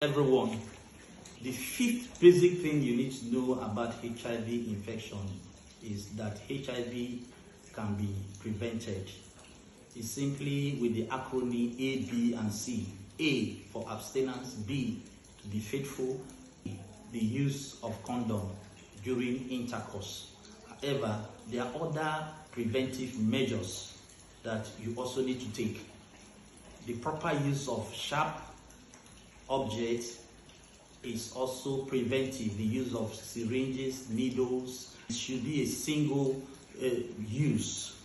Everyone, the fifth basic thing you need to know about HIV infection is that HIV can be prevented. It's simply with the acronym A, B, and C. A for abstinence, B to be faithful, the use of condom during intercourse. However, there are other preventive measures that you also need to take. The proper use of sharp objects is also preventive. The use of syringes, needles, it should be a single use.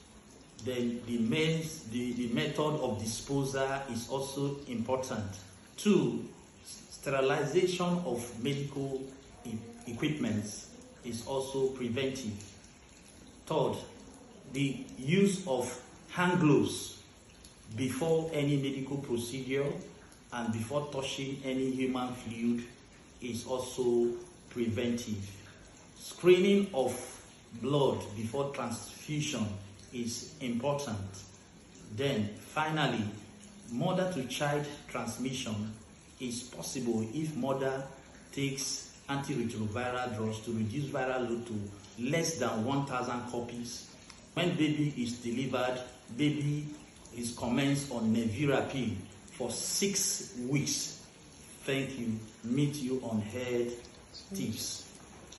Then the method of disposal is also important. 2, sterilization of medical equipment is also preventive. 3rd, the use of hand gloves before any medical procedure and before touching any human fluid is also preventive. Screening of blood before transfusion is important. Then finally, mother-to-child transmission is possible if mother takes antiretroviral drugs to reduce viral load to less than 1,000 copies. When baby is delivered, baby is commenced on nevirapine for 6 weeks. Thank you. Meet you on Head Tips.